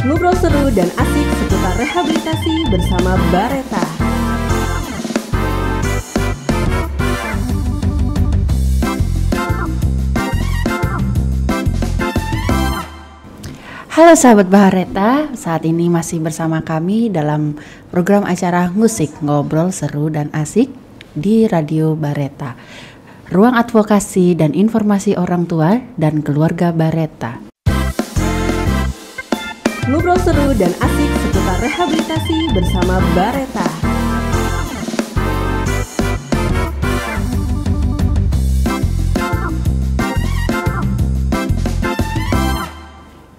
Ngobrol seru dan asik seputar rehabilitasi bersama Bareta. Halo sahabat Bareta, saat ini masih bersama kami dalam program acara musik ngobrol seru dan asik di Radio Bareta, ruang advokasi dan informasi orang tua dan keluarga Bareta. Ngobrol seru dan asik seputar rehabilitasi bersama Bareta.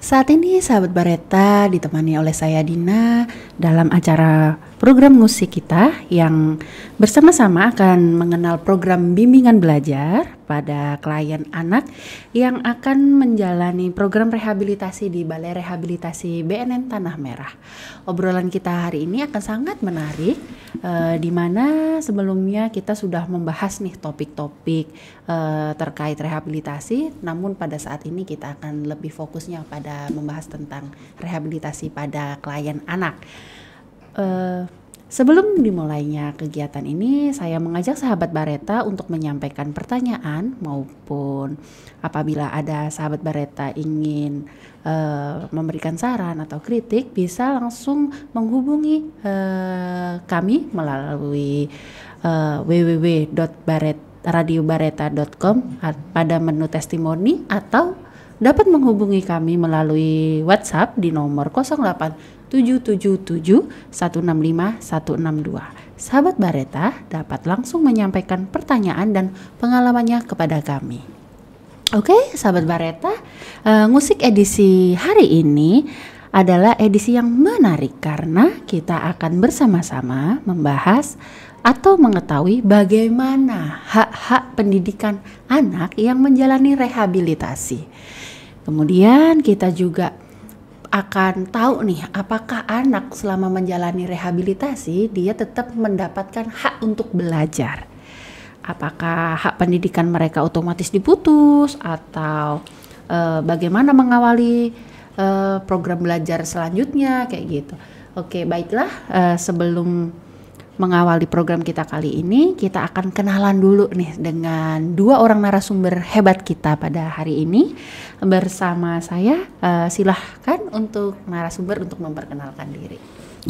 Saat ini sahabat Bareta ditemani oleh saya Dina dalam acara program musik kita yang bersama-sama akan mengenal program bimbingan belajar pada klien anak yang akan menjalani program rehabilitasi di Balai Rehabilitasi BNN Tanah Merah. Obrolan kita hari ini akan sangat menarik, di mana sebelumnya kita sudah membahas nih topik-topik terkait rehabilitasi, namun pada saat ini kita akan lebih fokusnya pada membahas tentang rehabilitasi pada klien anak. Sebelum dimulainya kegiatan ini, saya mengajak sahabat Bareta untuk menyampaikan pertanyaan maupun apabila ada sahabat Bareta ingin memberikan saran atau kritik, bisa langsung menghubungi kami melalui www.radiobareta.com pada menu testimoni, atau dapat menghubungi kami melalui WhatsApp di nomor 08777165 162. Sahabat Bareta dapat langsung menyampaikan pertanyaan dan pengalamannya kepada kami. Oke, sahabat Bareta, musik edisi hari ini adalah edisi yang menarik karena kita akan bersama-sama membahas atau mengetahui bagaimana hak-hak pendidikan anak yang menjalani rehabilitasi. Kemudian kita juga akan tahu nih, apakah anak selama menjalani rehabilitasi dia tetap mendapatkan hak untuk belajar. Apakah hak pendidikan mereka otomatis diputus atau bagaimana mengawali program belajar selanjutnya kayak gitu. Oke, baiklah, sebelum mengawali program kita kali ini, kita akan kenalan dulu nih dengan dua orang narasumber hebat kita pada hari ini bersama saya. Silahkan untuk narasumber untuk memperkenalkan diri.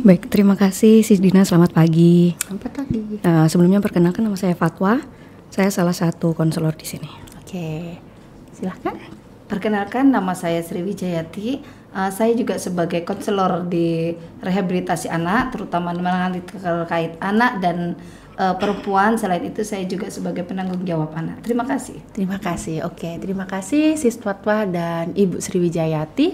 Baik, terima kasih Sis Dina, selamat pagi. Selamat pagi. Sebelumnya perkenalkan, nama saya Fatwa, saya salah satu konselor di sini. Oke, silahkan. Perkenalkan, nama saya Sri Wijayati. Saya juga sebagai konselor di rehabilitasi anak, terutama menangani terkait anak dan perempuan. Selain itu saya juga sebagai penanggung jawab anak. Terima kasih. Terima kasih. Oke, terima kasih Sis Fatwa dan Ibu Sri Wijayati.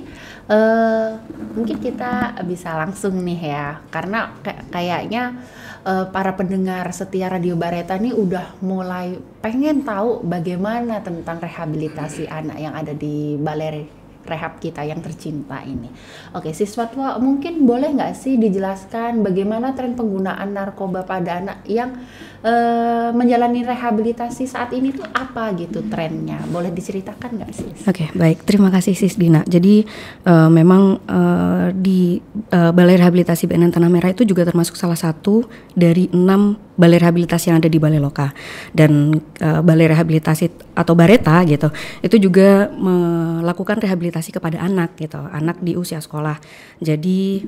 Mungkin kita bisa langsung nih ya, karena kayaknya para pendengar setia Radio Bareta nih udah mulai pengen tahu bagaimana tentang rehabilitasi anak yang ada di Balai Rehab kita yang tercinta ini. Oke, Sis Fatwa, mungkin boleh nggak sih dijelaskan bagaimana tren penggunaan narkoba pada anak yang menjalani rehabilitasi saat ini tuh apa gitu trennya? Boleh diceritakan nggak sih? Oke, baik, terima kasih Sis Dina. Jadi memang di Balai Rehabilitasi BNN Tanah Merah itu juga termasuk salah satu dari 6 balai rehabilitasi yang ada di Balai Loka. Dan Balai Rehabilitasi atau Bareta gitu, itu juga melakukan rehabilitasi kepada anak gitu, anak di usia sekolah. Jadi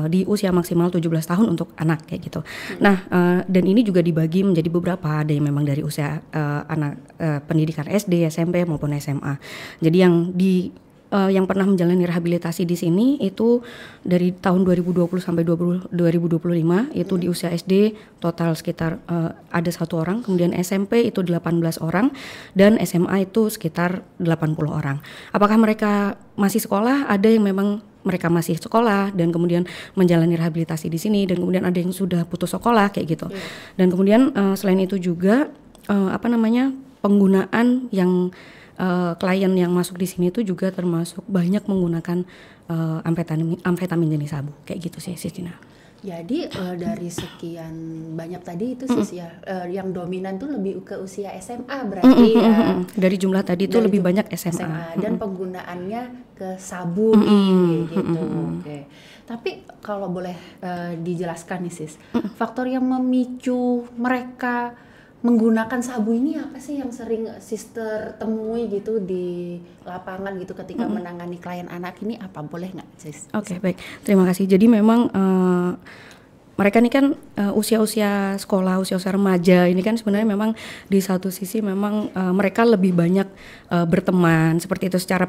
di usia maksimal 17 tahun untuk anak kayak gitu. Nah, dan ini juga dibagi menjadi beberapa, ada yang memang dari usia anak pendidikan SD, SMP maupun SMA. Jadi yang pernah menjalani rehabilitasi di sini itu dari tahun 2020 sampai 2025 itu di usia SD total sekitar ada 1 orang, kemudian SMP itu 18 orang dan SMA itu sekitar 80 orang. Apakah mereka masih sekolah? Ada yang memang mereka masih sekolah dan kemudian menjalani rehabilitasi di sini, dan kemudian ada yang sudah putus sekolah kayak gitu. Dan kemudian selain itu juga penggunaan yang klien yang masuk di sini itu juga termasuk banyak menggunakan amfetamin jenis sabu kayak gitu sih, Sis Dina. Jadi dari sekian banyak tadi itu sis ya, yang dominan tuh lebih ke usia SMA berarti ya. Dari jumlah tadi itu Dari lebih banyak SMA. dan penggunaannya ke sabu nih gitu. Oke. Tapi kalau boleh dijelaskan nih sis, faktor yang memicu mereka menggunakan sabu ini apa sih yang sering sister temui gitu di lapangan gitu ketika menangani klien anak ini, apa boleh nggak sis? Oke, baik. Terima kasih. Jadi memang mereka ini kan usia-usia sekolah, usia-usia remaja ini kan sebenarnya memang di satu sisi memang mereka lebih banyak berteman seperti itu. Secara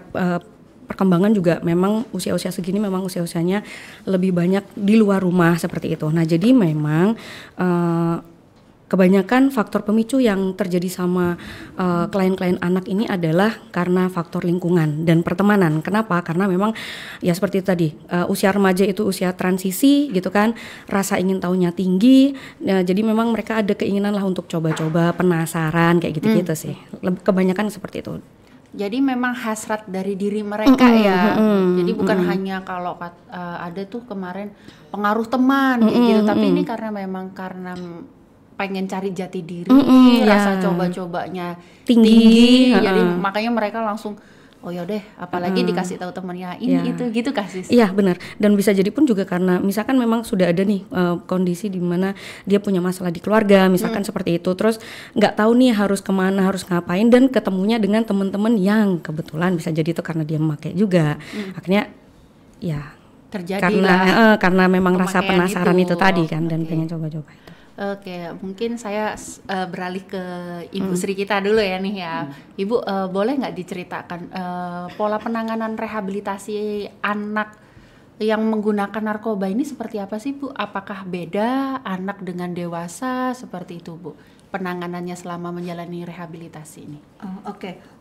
perkembangan juga memang usia-usia segini memang usia-usianya lebih banyak di luar rumah seperti itu. Nah, jadi memang kebanyakan faktor pemicu yang terjadi sama klien-klien anak ini adalah karena faktor lingkungan dan pertemanan. Kenapa? Karena memang ya seperti itu tadi, usia remaja itu usia transisi gitu kan, rasa ingin tahunya tinggi, jadi memang mereka ada keinginan lah untuk coba-coba, penasaran kayak gitu-gitu sih. Kebanyakan seperti itu. Jadi memang hasrat dari diri mereka ya. Jadi bukan hanya kalau ada tuh kemarin pengaruh teman kayak gitu, tapi ini karena memang karena pengen cari jati diri, rasa coba-cobanya tinggi. Jadi makanya mereka langsung oh ya deh, apalagi dikasih tahu temannya ini itu gitu kasih. Iya benar. Dan bisa jadi pun juga karena misalkan memang sudah ada nih kondisi di mana dia punya masalah di keluarga, misalkan seperti itu. Terus nggak tahu nih harus kemana, harus ngapain, dan ketemunya dengan teman-teman yang kebetulan bisa jadi itu karena dia memakai juga. Akhirnya ya terjadi karena memang rasa penasaran itu tadi kan, dan pengen coba-coba itu. Oke, mungkin saya beralih ke Ibu Sri kita dulu ya nih ya. Ibu boleh nggak diceritakan pola penanganan rehabilitasi anak yang menggunakan narkoba ini seperti apa sih Bu? Apakah beda anak dengan dewasa seperti itu Bu? Penanganannya selama menjalani rehabilitasi ini.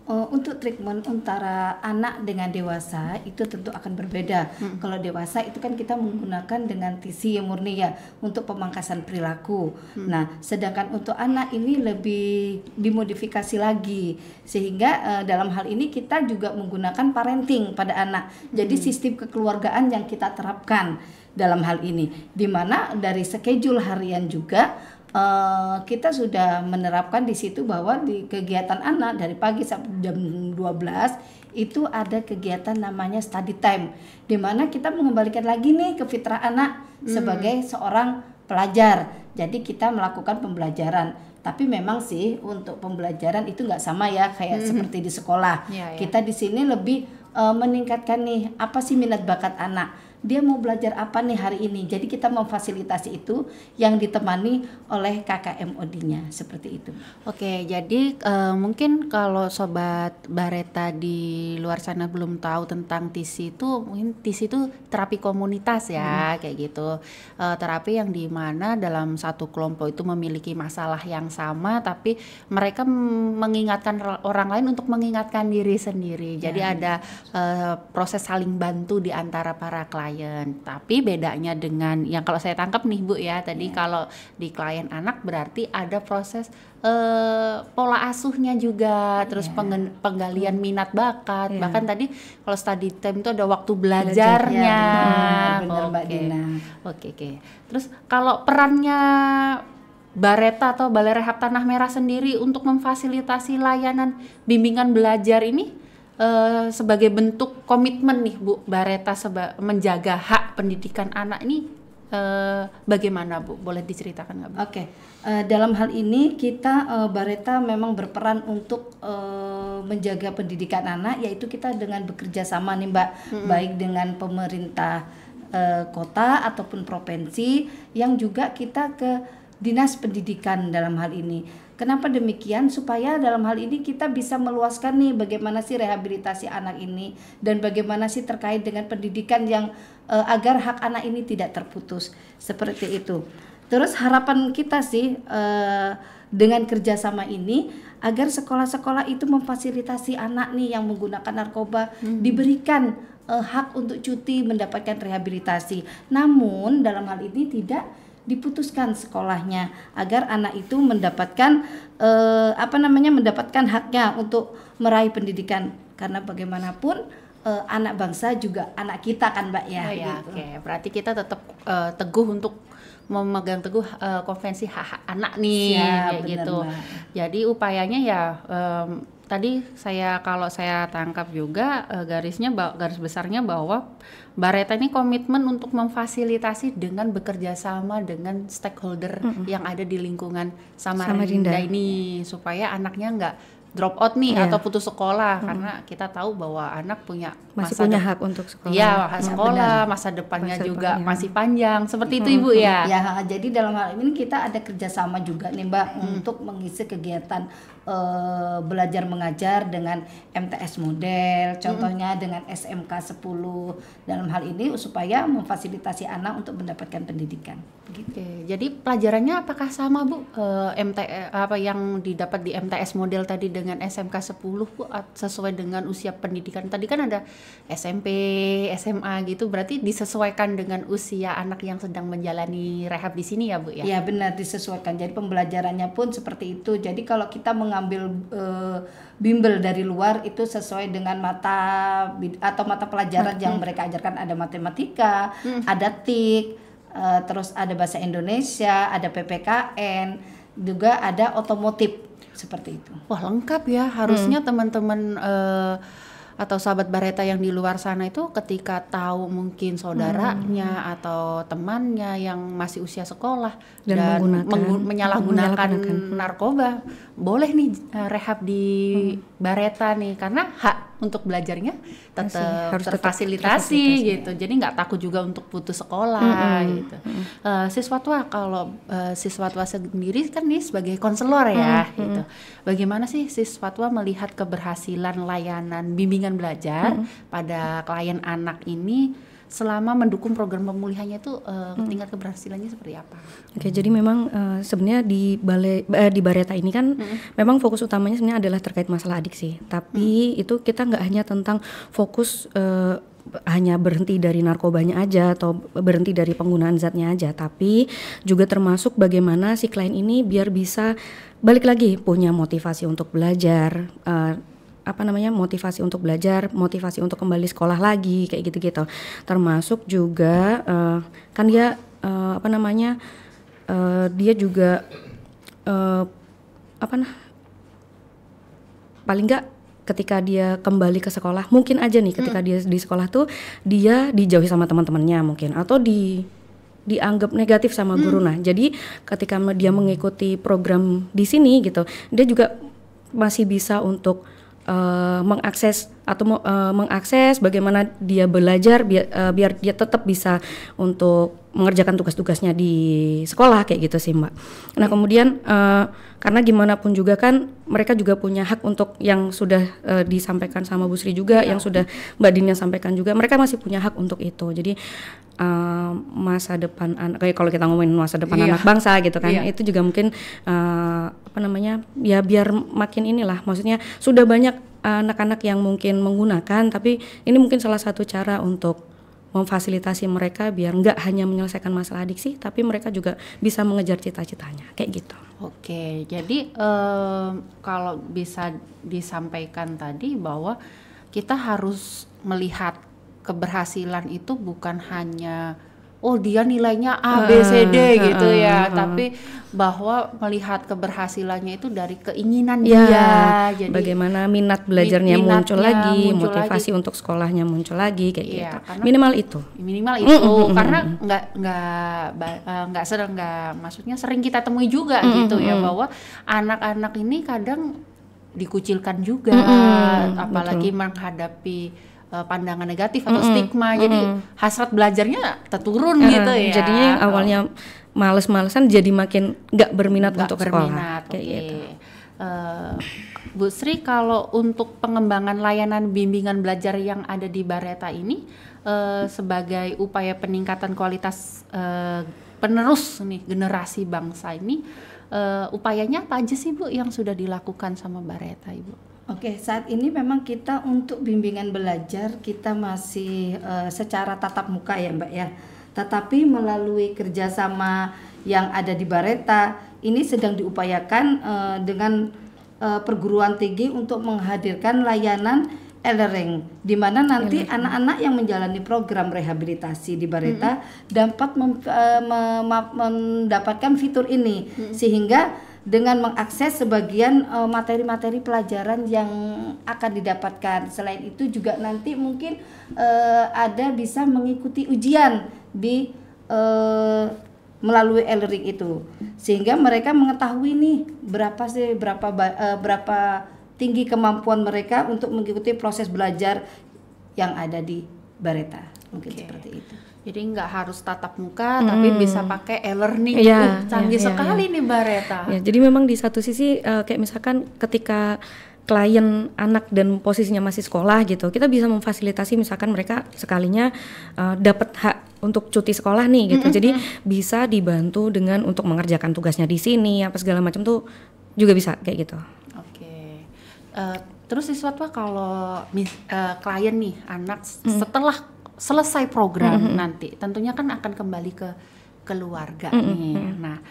Untuk treatment antara anak dengan dewasa itu tentu akan berbeda. Kalau dewasa itu kan kita menggunakan dengan TC yang murni ya untuk pemangkasan perilaku. Nah, sedangkan untuk anak ini lebih dimodifikasi lagi, sehingga dalam hal ini kita juga menggunakan parenting pada anak. Jadi sistem kekeluargaan yang kita terapkan dalam hal ini, di mana dari schedule harian juga kita sudah menerapkan di situ bahwa di kegiatan anak dari pagi sampai jam 12 itu ada kegiatan namanya study time, di mana kita mengembalikan lagi nih ke fitrah anak sebagai seorang pelajar. Jadi kita melakukan pembelajaran, tapi memang sih untuk pembelajaran itu nggak sama ya kayak seperti di sekolah. Kita di sini lebih meningkatkan nih apa sih minat bakat anak. Dia mau belajar apa nih hari ini. Jadi kita memfasilitasi itu yang ditemani oleh KKMOD-nya seperti itu. Oke, jadi mungkin kalau sobat Bareta di luar sana belum tahu tentang TC itu, mungkin TC itu terapi komunitas ya, kayak gitu. Terapi yang dimana dalam satu kelompok itu memiliki masalah yang sama, tapi mereka mengingatkan orang lain untuk mengingatkan diri sendiri. Jadi ada proses saling bantu di antara para klien. Tapi bedanya dengan yang kalau saya tangkap nih Bu ya, tadi kalau di klien anak berarti ada proses pola asuhnya juga, terus penggalian minat bakat. Bahkan tadi kalau study time itu ada waktu belajarnya. Benar Mbak Dina. Oke. Terus kalau perannya Bareta atau Balai Rehab Tanah Merah sendiri untuk memfasilitasi layanan bimbingan belajar ini sebagai bentuk komitmen nih Bu Bareta menjaga hak pendidikan anak ini, bagaimana Bu? Boleh diceritakan nggak Bu? Dalam hal ini kita Bareta memang berperan untuk menjaga pendidikan anak, yaitu kita dengan bekerja sama nih Mbak, baik dengan pemerintah kota ataupun provinsi, yang juga kita ke Dinas Pendidikan dalam hal ini. Kenapa demikian? Supaya dalam hal ini kita bisa meluaskan nih bagaimana sih rehabilitasi anak ini, dan bagaimana sih terkait dengan pendidikan yang agar hak anak ini tidak terputus, seperti itu. Terus harapan kita sih dengan kerjasama ini agar sekolah-sekolah itu memfasilitasi anak nih yang menggunakan narkoba diberikan hak untuk cuti mendapatkan rehabilitasi. Namun dalam hal ini tidak diputuskan sekolahnya agar anak itu mendapatkan mendapatkan haknya untuk meraih pendidikan, karena bagaimanapun anak bangsa juga anak kita kan Mbak ya. Oh ya, gitu. oke. Berarti kita tetap teguh untuk memegang teguh konvensi hak-hak anak nih, Siap, kayak bener, gitu. Mbak. Jadi upayanya ya tadi kalau saya tangkap juga garis besarnya bahwa Bareta ini komitmen untuk memfasilitasi dengan bekerja sama dengan stakeholder yang ada di lingkungan Samarinda ini supaya anaknya nggak drop out nih atau putus sekolah karena kita tahu bahwa anak masih punya hak untuk sekolah. Iya, sekolah, benar. masa depannya Masa juga depannya. masih panjang. Seperti itu Ibu ya. Ya, jadi dalam hal ini kita ada kerjasama juga nih Mbak untuk mengisi kegiatan belajar mengajar dengan MTS model, contohnya dengan SMK 10 dalam hal ini supaya memfasilitasi anak untuk mendapatkan pendidikan. Gitu. Oke, jadi pelajarannya apakah sama Bu? Apa yang didapat di MTS model tadi dengan SMK 10 Bu sesuai dengan usia pendidikan? Tadi kan ada SMP, SMA gitu, berarti disesuaikan dengan usia anak yang sedang menjalani rehab di sini ya Bu ya? Ya benar, disesuaikan. Jadi pembelajarannya pun seperti itu. Jadi kalau kita mengambil bimbel dari luar itu sesuai dengan mata pelajaran yang mereka ajarkan, ada matematika, ada TIK, terus ada bahasa Indonesia, ada PPKN, juga ada otomotif seperti itu. Wah lengkap ya, harusnya teman-teman atau sahabat Bareta yang di luar sana itu ketika tahu mungkin saudaranya atau temannya yang masih usia sekolah dan menyalahgunakan narkoba, boleh nih rehab di Bareta nih karena hak untuk belajarnya tetap harus terfasilitasi gitu. Jadi nggak takut juga untuk putus sekolah gitu. Siswatwa kalau siswatwa sendiri kan nih sebagai konselor ya gitu. Bagaimana sih siswatwa melihat keberhasilan layanan bimbingan belajar pada klien anak ini selama mendukung program pemulihannya itu tingkat keberhasilannya seperti apa? Oke, jadi memang sebenarnya di Bareta ini kan memang fokus utamanya sebenarnya adalah terkait masalah adiksi. Tapi itu kita nggak hanya tentang fokus hanya berhenti dari narkobanya aja atau berhenti dari penggunaan zatnya aja, tapi juga termasuk bagaimana si klien ini biar bisa balik lagi punya motivasi untuk belajar. Motivasi untuk belajar, motivasi untuk kembali sekolah lagi, kayak gitu-gitu. Termasuk juga kan dia dia juga paling nggak ketika dia kembali ke sekolah, mungkin aja nih ketika dia di sekolah tuh dia dijauhi sama teman-temannya mungkin atau dianggap negatif sama guru. Nah, jadi ketika dia mengikuti program di sini gitu, dia juga masih bisa untuk mengakses bagaimana dia belajar biar dia tetap bisa untuk mengerjakan tugas-tugasnya di sekolah kayak gitu sih Mbak. Nah kemudian karena gimana pun juga kan mereka juga punya hak untuk yang sudah disampaikan sama Bu Sri juga, yang sudah Mbak Dinia sampaikan juga, mereka masih punya hak untuk itu. Jadi masa depan anak, kayak kalau kita ngomongin masa depan anak bangsa gitu kan, itu juga mungkin ya biar makin inilah, maksudnya sudah banyak anak-anak yang mungkin menggunakan, tapi ini mungkin salah satu cara untuk memfasilitasi mereka biar nggak hanya menyelesaikan masalah adiksi, tapi mereka juga bisa mengejar cita-citanya kayak gitu. Oke, jadi kalau bisa disampaikan tadi bahwa kita harus melihat keberhasilan itu bukan hanya dia nilainya A, B, C, D gitu ya, tapi bahwa melihat keberhasilannya itu dari keinginan dia. Jadi bagaimana minat belajarnya muncul lagi, motivasi untuk sekolahnya muncul lagi kayak gitu. Minimal itu karena maksudnya sering kita temui juga gitu ya, bahwa anak-anak ini kadang dikucilkan juga, apalagi menghadapi pandangan negatif atau stigma, jadi hasrat belajarnya terturun gitu ya. Jadinya yang awalnya males-malesan jadi makin nggak berminat untuk sekolah. Kayak gitu. Bu Sri, kalau untuk pengembangan layanan bimbingan belajar yang ada di Bareta ini sebagai upaya peningkatan kualitas penerus nih generasi bangsa ini, upayanya apa aja sih Bu yang sudah dilakukan sama Bareta Ibu? Oke, saat ini memang kita untuk bimbingan belajar kita masih secara tatap muka ya Mbak ya. Tetapi melalui kerjasama yang ada di Bareta ini sedang diupayakan dengan perguruan tinggi untuk menghadirkan layanan e-learning, di mana nanti anak-anak yang menjalani program rehabilitasi di Bareta dapat mendapatkan fitur ini, sehingga dengan mengakses sebagian materi-materi pelajaran yang akan didapatkan. Selain itu juga nanti mungkin ada bisa mengikuti ujian di melalui e-learning itu, sehingga mereka mengetahui nih berapa tinggi kemampuan mereka untuk mengikuti proses belajar yang ada di Bareta. Mungkin seperti itu. Jadi nggak harus tatap muka, tapi bisa pakai e-learning. Canggih sekali nih Bareta. Ya, jadi memang di satu sisi kayak misalkan ketika klien anak dan posisinya masih sekolah gitu, kita bisa memfasilitasi misalkan mereka sekalinya dapat hak untuk cuti sekolah nih gitu. Jadi bisa dibantu dengan untuk mengerjakan tugasnya di sini apa segala macam tuh juga bisa kayak gitu. Terus siswa kalau klien nih anak setelah selesai program nanti tentunya kan akan kembali ke keluarga nih. Nah,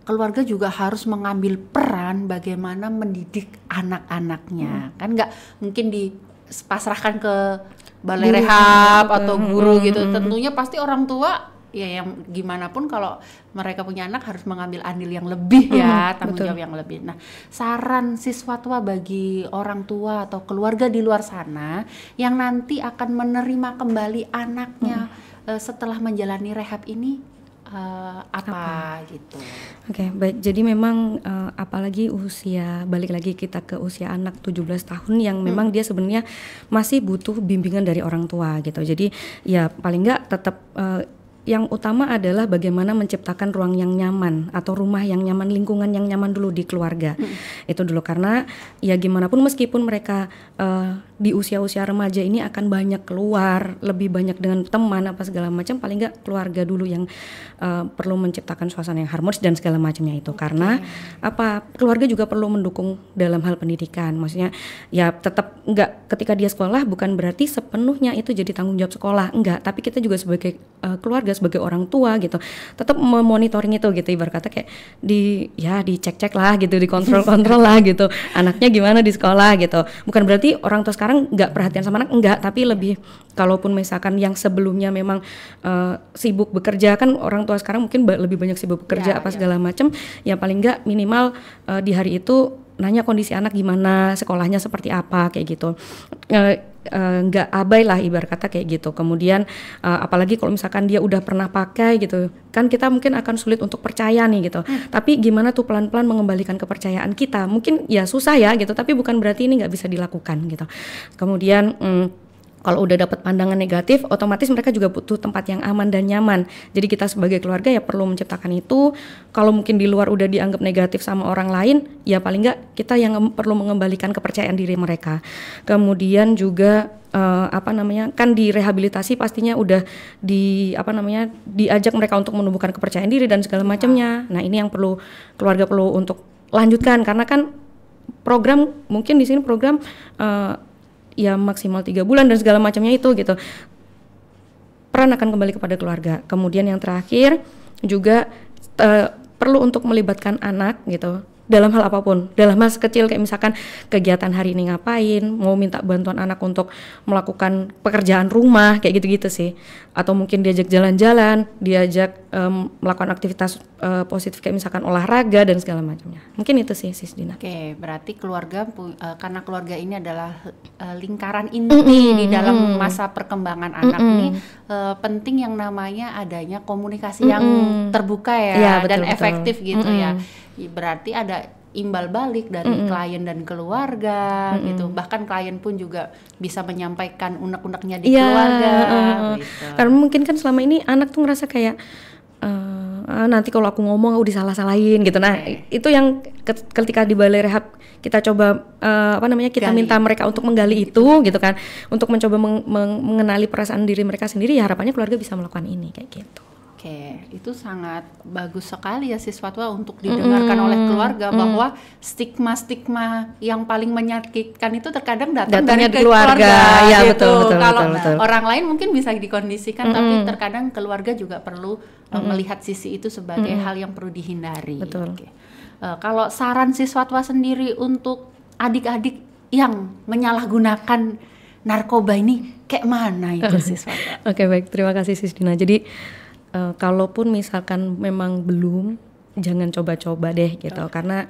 keluarga juga harus mengambil peran bagaimana mendidik anak-anaknya. Kan nggak mungkin dipasrahkan ke balai rehab atau guru gitu. Tentunya pasti orang tua ya yang gimana pun kalau mereka punya anak harus mengambil andil yang lebih ya, tanggung jawab yang lebih. Nah, saran siswa tua bagi orang tua atau keluarga di luar sana yang nanti akan menerima kembali anaknya setelah menjalani rehab ini apa gitu. Oke, baik. Jadi memang apalagi usia, balik lagi kita ke usia anak 17 tahun yang memang dia sebenarnya masih butuh bimbingan dari orang tua gitu. Jadi ya paling enggak tetap yang utama adalah bagaimana menciptakan ruang yang nyaman atau rumah yang nyaman, lingkungan yang nyaman dulu di keluarga. Itu dulu, karena ya gimana pun meskipun mereka di usia-usia remaja ini akan banyak keluar, lebih banyak dengan teman apa segala macam, paling nggak keluarga dulu yang perlu menciptakan suasana yang harmonis dan segala macamnya itu. Karena apa, keluarga juga perlu mendukung dalam hal pendidikan. Maksudnya ya tetap nggak, ketika dia sekolah bukan berarti sepenuhnya itu jadi tanggung jawab sekolah, enggak, tapi kita juga sebagai keluarga, sebagai orang tua gitu tetap memonitoring itu gitu, ibarat kata kayak dicek-cek lah gitu, dikontrol-kontrol lah gitu anaknya gimana di sekolah gitu. Bukan berarti orang tua sekarang nggak perhatian sama anak, enggak, tapi lebih kalaupun misalkan yang sebelumnya memang sibuk bekerja, kan orang tua sekarang mungkin lebih banyak sibuk bekerja segala macam, ya paling nggak minimal di hari itu nanya kondisi anak gimana, sekolahnya seperti apa kayak gitu. Nggak abai lah ibarat kata kayak gitu. Kemudian apalagi kalau misalkan dia udah pernah pakai gitu, kan kita mungkin akan sulit untuk percaya nih gitu. Tapi gimana tuh pelan-pelan mengembalikan kepercayaan kita, mungkin ya susah ya gitu, tapi bukan berarti ini nggak bisa dilakukan gitu. Kemudian kalau udah dapat pandangan negatif, otomatis mereka juga butuh tempat yang aman dan nyaman. Jadi kita sebagai keluarga ya perlu menciptakan itu. Kalau mungkin di luar udah dianggap negatif sama orang lain, ya paling nggak kita yang perlu mengembalikan kepercayaan diri mereka. Kemudian juga kan di rehabilitasi pastinya udah diajak mereka untuk menumbuhkan kepercayaan diri dan segala macamnya. Nah ini yang perlu keluarga perlu untuk lanjutkan, karena kan program mungkin di sini program ya maksimal 3 bulan dan segala macamnya itu gitu. Peran akan kembali kepada keluarga. Kemudian yang terakhir juga perlu untuk melibatkan anak gitu dalam hal apapun, dalam hal sekecil kayak misalkan kegiatan hari ini ngapain, mau minta bantuan anak untuk melakukan pekerjaan rumah kayak gitu-gitu sih, atau mungkin diajak jalan-jalan, diajak melakukan aktivitas positif kayak misalkan olahraga dan segala macamnya. Mungkin itu sih Sis Dina. Oke, berarti keluarga karena keluarga ini adalah lingkaran inti di dalam masa perkembangan anak ini, penting yang namanya adanya komunikasi yang terbuka ya, dan efektif gitu ya. Berarti ada imbal balik dari klien dan keluarga gitu. Bahkan klien pun juga bisa menyampaikan unek-uneknya di keluarga gitu. Karena mungkin kan selama ini anak tuh ngerasa kayak nanti kalau aku ngomong aku disalah-salahin gitu. Nah, itu yang ketika di balai rehab kita coba kita minta mereka untuk menggali itu gitu kan, untuk mencoba mengenali perasaan diri mereka sendiri, ya harapannya keluarga bisa melakukan ini kayak gitu. Oke, itu sangat bagus sekali ya siswa tua untuk didengarkan oleh keluarga bahwa stigma-stigma yang paling menyakitkan itu terkadang datang dari keluarga. Ya, gitu. betul. Orang lain mungkin bisa dikondisikan, tapi terkadang keluarga juga perlu melihat sisi itu sebagai hal yang perlu dihindari. Betul. Oke. Kalau saran siswa tua sendiri untuk adik-adik yang menyalahgunakan narkoba ini kayak mana itu siswa? Oke, baik, terima kasih Sis Dina. Jadi kalaupun misalkan memang belum, jangan coba-coba deh gitu. Karena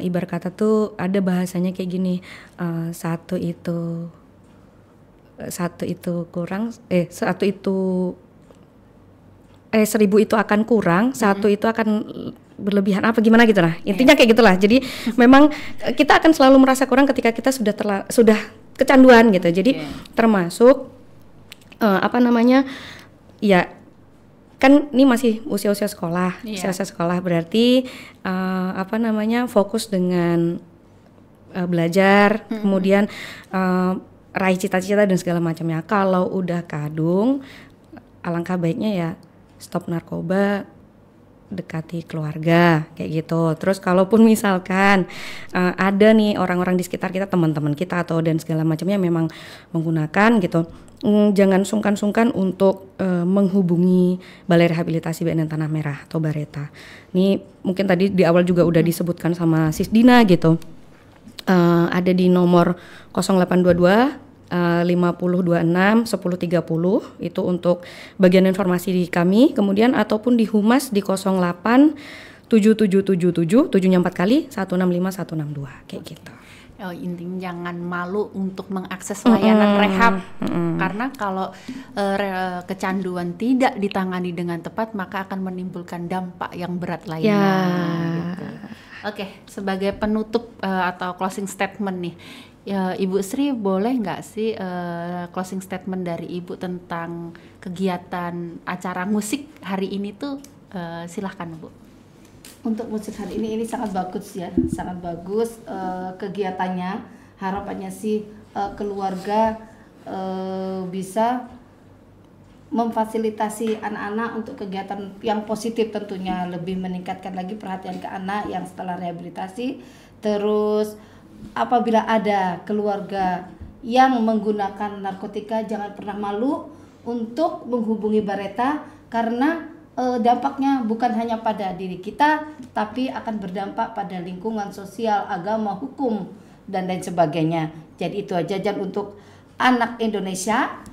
ibarat kata tuh ada bahasanya kayak gini, satu itu kurang, seribu itu akan kurang, satu itu akan berlebihan apa gimana gitu lah. Intinya kayak gitulah. Jadi memang kita akan selalu merasa kurang ketika kita sudah kecanduan gitu. Jadi termasuk ya kan ini masih usia-usia sekolah. Usia sekolah berarti fokus dengan belajar, kemudian raih cita-cita dan segala macamnya. Kalau udah kadung, alangkah baiknya ya stop narkoba, dekati keluarga kayak gitu. Terus kalaupun misalkan ada nih orang-orang di sekitar kita, teman-teman kita atau dan segala macamnya memang menggunakan gitu, jangan sungkan-sungkan untuk menghubungi Balai Rehabilitasi BNN Tanah Merah atau Bareta. Ini mungkin tadi di awal juga udah disebutkan sama Sis Dina gitu. Ada di nomor 0822 5026 1030 itu untuk bagian informasi di kami, kemudian ataupun di Humas di 08 7777 7-nya 4 kali 165 162 kayak gitu. Oh, intinya jangan malu untuk mengakses layanan rehab, karena kalau kecanduan tidak ditangani dengan tepat maka akan menimbulkan dampak yang berat lainnya. Gitu. Oke, sebagai penutup atau closing statement nih, Ibu Sri boleh nggak sih closing statement dari Ibu tentang kegiatan acara musik hari ini tuh, silahkan Bu. Untuk musik hari ini sangat bagus ya, sangat bagus kegiatannya. Harapannya sih keluarga bisa memfasilitasi anak-anak untuk kegiatan yang positif, tentunya lebih meningkatkan lagi perhatian ke anak yang setelah rehabilitasi. Terus apabila ada keluarga yang menggunakan narkotika, jangan pernah malu untuk menghubungi Bareta, karena dampaknya bukan hanya pada diri kita, tapi akan berdampak pada lingkungan sosial, agama, hukum, dan lain sebagainya. Jadi itu aja untuk anak Indonesia.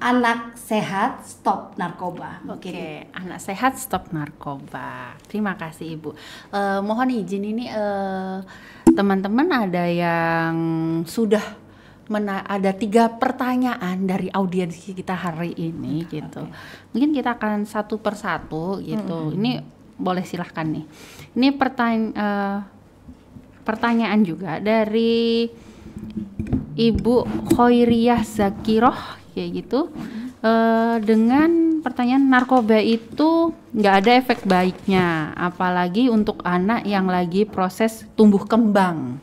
Anak sehat, stop narkoba. Oke, anak sehat, stop narkoba. Terima kasih Ibu. Mohon izin ini teman-teman ada yang sudah ada 3 pertanyaan dari audiens kita hari ini gitu. Mungkin kita akan satu persatu gitu. Ini boleh silahkan nih. Ini pertanyaan juga dari Ibu Khoiriyah Zakiroh kayak gitu, dengan pertanyaan, narkoba itu nggak ada efek baiknya, apalagi untuk anak yang lagi proses tumbuh kembang.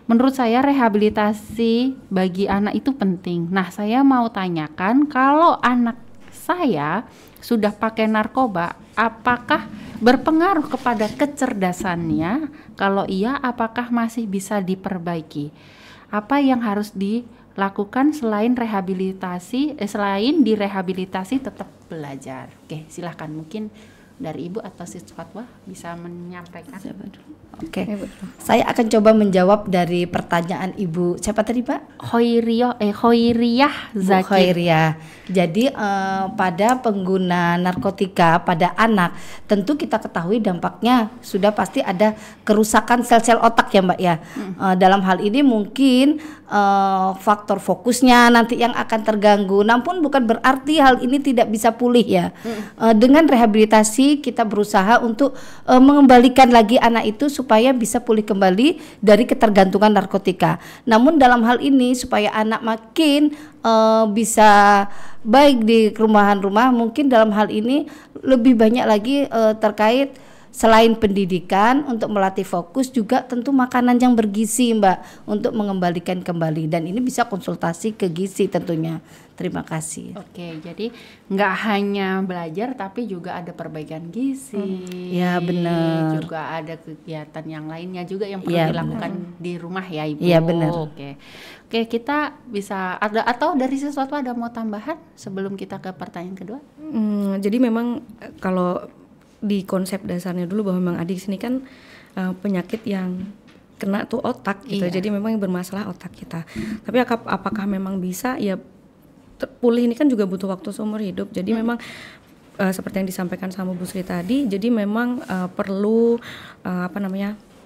Menurut saya rehabilitasi bagi anak itu penting. Nah, saya mau tanyakan, kalau anak saya sudah pakai narkoba, apakah berpengaruh kepada kecerdasannya? Kalau iya, apakah masih bisa diperbaiki? Apa yang harus dilakukan selain direhabilitasi tetap belajar? Oke, silahkan, mungkin dari Ibu atau Siswatwa bisa menyampaikan. Oke, saya akan coba menjawab dari pertanyaan Ibu siapa tadi Pak? Khoiriyah Zaki. Khoiriyah. Jadi pada pengguna narkotika pada anak, tentu kita ketahui dampaknya sudah pasti ada kerusakan sel-sel otak ya Mbak ya. Dalam hal ini mungkin faktor fokusnya nanti yang akan terganggu. Namun bukan berarti hal ini tidak bisa pulih ya. Dengan rehabilitasi kita berusaha untuk mengembalikan lagi anak itu supaya bisa pulih kembali dari ketergantungan narkotika. Namun dalam hal ini supaya anak makin bisa baik di rumah, mungkin dalam hal ini lebih banyak lagi terkait selain pendidikan untuk melatih fokus, juga tentu makanan yang bergizi Mbak untuk mengembalikan kembali, dan ini bisa konsultasi ke gizi tentunya. Terima kasih. Oke, jadi nggak hanya belajar tapi juga ada perbaikan gizi. Ya benar. Juga ada kegiatan yang lainnya juga yang perlu dilakukan di rumah ya Ibu. Iya benar. Oke, kita bisa atau dari sesuatu ada mau tambahan sebelum kita ke pertanyaan kedua? Jadi memang kalau di konsep dasarnya dulu bahwa memang adiksi ini kan penyakit yang kena tuh otak gitu. Iya. Jadi memang yang bermasalah otak kita. Tapi apakah memang bisa? Ya pulih ini kan juga butuh waktu seumur hidup. Jadi memang seperti yang disampaikan sama Bu Sri tadi, jadi memang perlu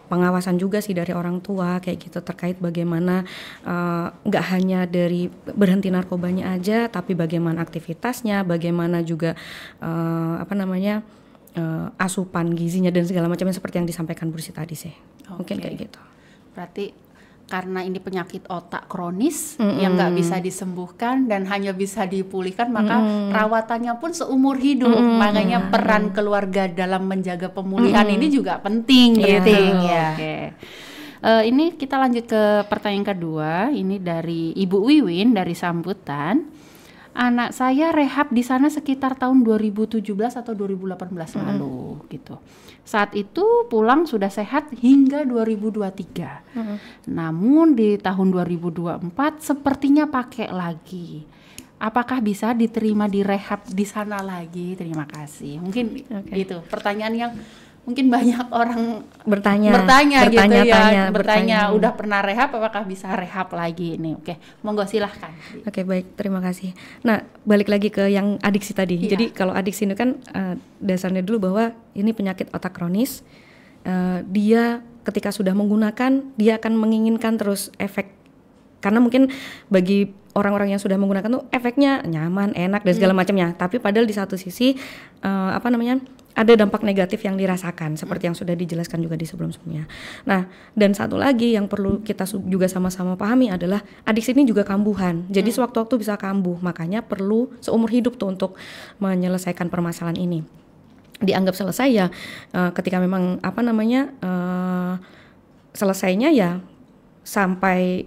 pengawasan juga sih dari orang tua kayak gitu terkait bagaimana nggak hanya dari berhenti narkobanya aja, tapi bagaimana aktivitasnya, bagaimana juga asupan gizinya dan segala macamnya seperti yang disampaikan Bu Sri tadi sih. Mungkin kayak gitu. Berarti karena ini penyakit otak kronis yang nggak bisa disembuhkan dan hanya bisa dipulihkan, maka perawatannya pun seumur hidup. Makanya peran keluarga dalam menjaga pemulihan ini juga penting gitu. ya. Oke. Ini kita lanjut ke pertanyaan kedua. Ini dari Ibu Wiwin dari Sambutan. Anak saya rehab di sana sekitar tahun 2017 atau 2018 lalu gitu. Saat itu pulang sudah sehat hingga 2023. Namun di tahun 2024 sepertinya pakai lagi. Apakah bisa diterima di rehab di sana lagi? Terima kasih. Mungkin itu pertanyaan yang mungkin banyak orang bertanya gitu ya, bertanya udah pernah rehab, apakah bisa rehab lagi ini? Oke, monggo silahkan. Oke, baik, terima kasih. Nah, balik lagi ke yang adiksi tadi. Iya. Jadi kalau adiksi ini kan dasarnya dulu bahwa ini penyakit otak kronis. Dia ketika sudah menggunakan, dia akan menginginkan terus efek. Karena mungkin bagi orang-orang yang sudah menggunakan tuh efeknya nyaman, enak dan segala macamnya. Tapi padahal di satu sisi ada dampak negatif yang dirasakan seperti yang sudah dijelaskan juga di sebelum-sebelumnya. Nah, dan satu lagi yang perlu kita juga sama-sama pahami adalah adiksi ini juga kambuhan. Jadi sewaktu-waktu bisa kambuh, makanya perlu seumur hidup tuh untuk menyelesaikan permasalahan ini. Dianggap selesai ya ketika memang selesainya ya sampai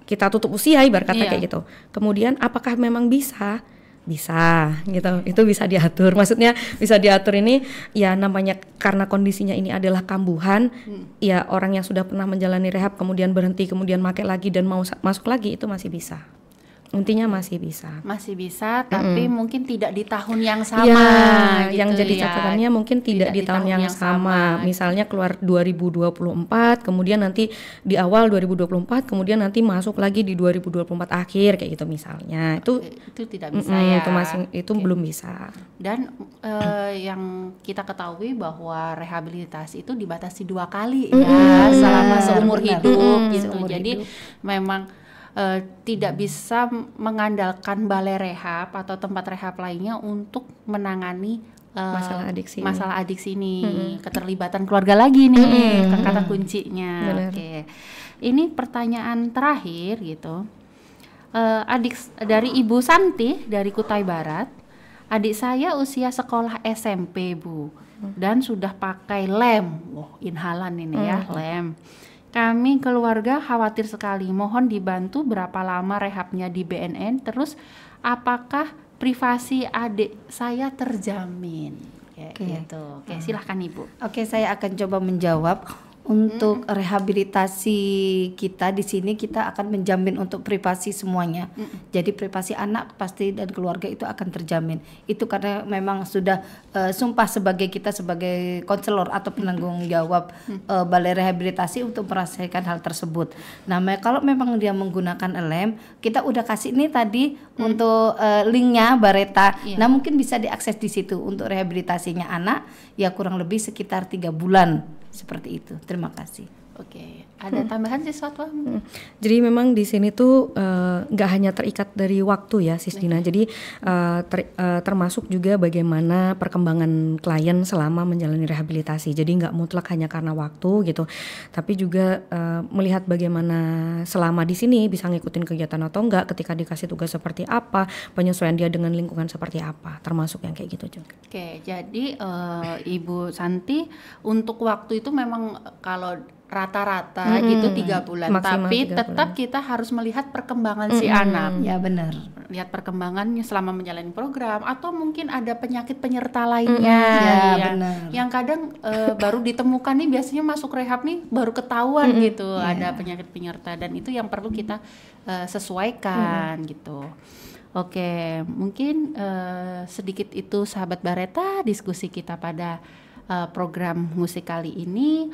kita tutup usia ibarat kata kayak gitu. Kemudian apakah memang bisa gitu, itu bisa diatur. Maksudnya bisa diatur ini ya namanya karena kondisinya ini adalah kambuhan. Ya orang yang sudah pernah menjalani rehab kemudian berhenti kemudian pakai lagi dan mau masuk lagi itu masih bisa. Intinya masih bisa, tapi mungkin tidak di tahun yang sama. Ya, gitu yang jadi ya. catatannya mungkin tidak di tahun yang sama. Misalnya keluar 2024, kemudian nanti di awal 2024, kemudian nanti masuk lagi di 2024 akhir kayak gitu misalnya. Itu tidak bisa ya. Itu belum bisa. Dan yang kita ketahui bahwa rehabilitasi itu dibatasi 2 kali ya selama seumur hidup gitu. Jadi memang tidak bisa mengandalkan balai rehab atau tempat rehab lainnya untuk menangani masalah adiksi ini. Keterlibatan keluarga lagi nih kata kuncinya. Oke. Ini pertanyaan terakhir gitu. Adik dari Ibu Santi dari Kutai Barat. Adik saya usia sekolah SMP, Bu, dan sudah pakai lem. Inhalan ini ya, lem. Kami keluarga khawatir sekali. Mohon dibantu berapa lama rehabnya di BNN. Terus apakah privasi adik saya terjamin? Gitu. Oke, silahkan Ibu. Oke, saya akan coba menjawab. Untuk rehabilitasi kita di sini kita akan menjamin untuk privasi semuanya. Jadi privasi anak pasti dan keluarga itu akan terjamin. Itu karena memang sudah sumpah kita sebagai konselor atau penanggung jawab balai rehabilitasi untuk merasakan hal tersebut. Nah, kalau memang dia menggunakan lem, kita udah kasih ini tadi untuk linknya Bareta. Nah, mungkin bisa diakses di situ untuk rehabilitasinya anak ya kurang lebih sekitar 3 bulan. Seperti itu. Terima kasih. Oke, ada tambahan sesuatu? Jadi memang di sini tuh nggak hanya terikat dari waktu ya, Sis Dina. Jadi termasuk juga bagaimana perkembangan klien selama menjalani rehabilitasi. Jadi nggak mutlak hanya karena waktu gitu, tapi juga melihat bagaimana selama di sini bisa ngikutin kegiatan atau enggak, ketika dikasih tugas seperti apa, penyesuaian dia dengan lingkungan seperti apa, termasuk yang kayak gitu juga. Oke, jadi Ibu Santi untuk waktu itu memang kalau rata-rata gitu 3 bulan, maksimal tapi 3 tetap bulan. kita harus melihat perkembangan si anak. Ya benar. Lihat perkembangannya selama menjalani program atau mungkin ada penyakit penyerta lainnya yang kadang baru ditemukan nih, biasanya masuk rehab nih baru ketahuan gitu ada penyakit penyerta, dan itu yang perlu kita sesuaikan gitu. Oke, mungkin sedikit itu sahabat Bareta diskusi kita pada program musik kali ini.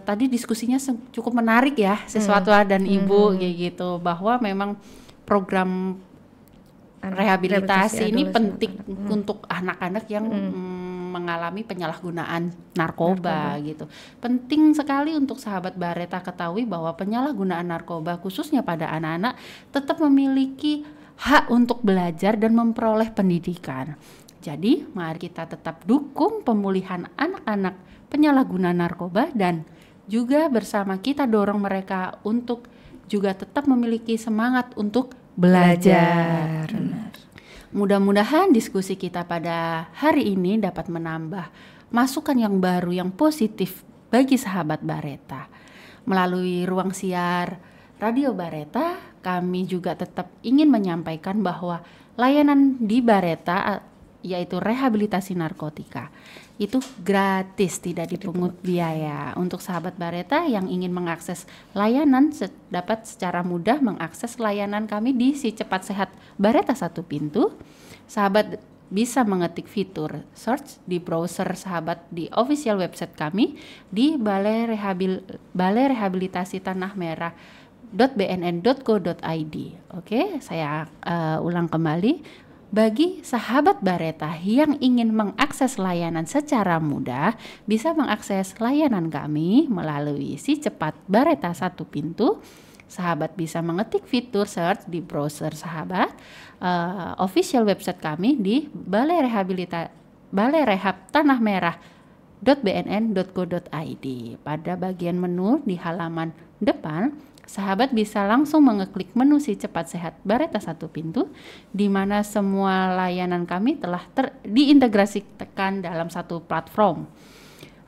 tadi diskusinya cukup menarik ya, Siswatwa dan Ibu kayak gitu, bahwa memang program rehabilitasi ini penting untuk anak-anak yang mengalami penyalahgunaan narkoba gitu. Penting sekali untuk sahabat Bareta ketahui bahwa penyalahgunaan narkoba khususnya pada anak-anak tetap memiliki hak untuk belajar dan memperoleh pendidikan. Jadi mari kita tetap dukung pemulihan anak-anak penyalahguna narkoba dan juga bersama kita dorong mereka untuk juga tetap memiliki semangat untuk belajar. Mudah-mudahan diskusi kita pada hari ini dapat menambah masukan yang baru yang positif bagi sahabat Bareta. Melalui ruang siar Radio Bareta, kami juga tetap ingin menyampaikan bahwa layanan di Bareta yaitu rehabilitasi narkotika itu gratis, tidak dipungut biaya. Untuk sahabat Bareta yang ingin mengakses layanan dapat secara mudah mengakses layanan kami di Si Cepat Sehat Bareta Satu Pintu. Sahabat bisa mengetik fitur search di browser sahabat di official website kami di Balai Rehabilitasi Tanah Merah .bnn.go.id. Oke, saya ulang kembali. Bagi sahabat Bareta yang ingin mengakses layanan secara mudah, bisa mengakses layanan kami melalui Si Cepat Bareta Satu Pintu. Sahabat bisa mengetik fitur search di browser sahabat, official website kami di Balai Rehab Tanah Merah .bnn.go.id. Pada bagian menu di halaman depan, sahabat bisa langsung mengeklik menu Si Cepat Sehat Bareta Satu Pintu, di mana semua layanan kami telah diintegrasikan dalam satu platform.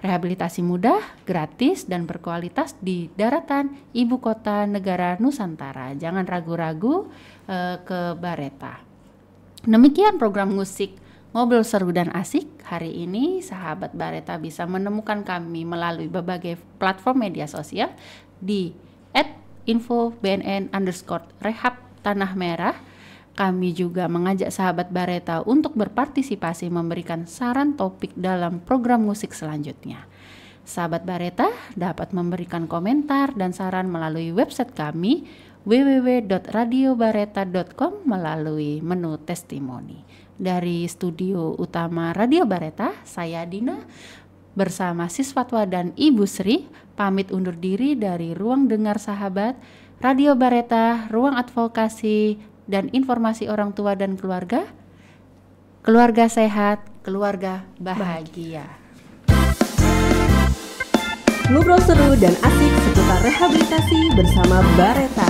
Rehabilitasi mudah, gratis, dan berkualitas di daratan Ibu Kota Negara Nusantara. Jangan ragu-ragu ke Bareta. Demikian program musik Ngobrol Seru dan Asik. Hari ini sahabat Bareta bisa menemukan kami melalui berbagai platform media sosial di @info_bnn_rehab Tanah Merah. Kami juga mengajak sahabat Bareta untuk berpartisipasi memberikan saran topik dalam program musik selanjutnya. Sahabat Bareta dapat memberikan komentar dan saran melalui website kami www.radiobareta.com melalui menu testimoni. Dari studio utama Radio Bareta, saya Dina bersama Siswatwa dan Ibu Sri pamit undur diri dari ruang dengar sahabat Radio Bareta, ruang advokasi dan informasi orang tua dan keluarga. Keluarga sehat, keluarga bahagia. Ngobrol seru dan asik seputar rehabilitasi bersama Bareta.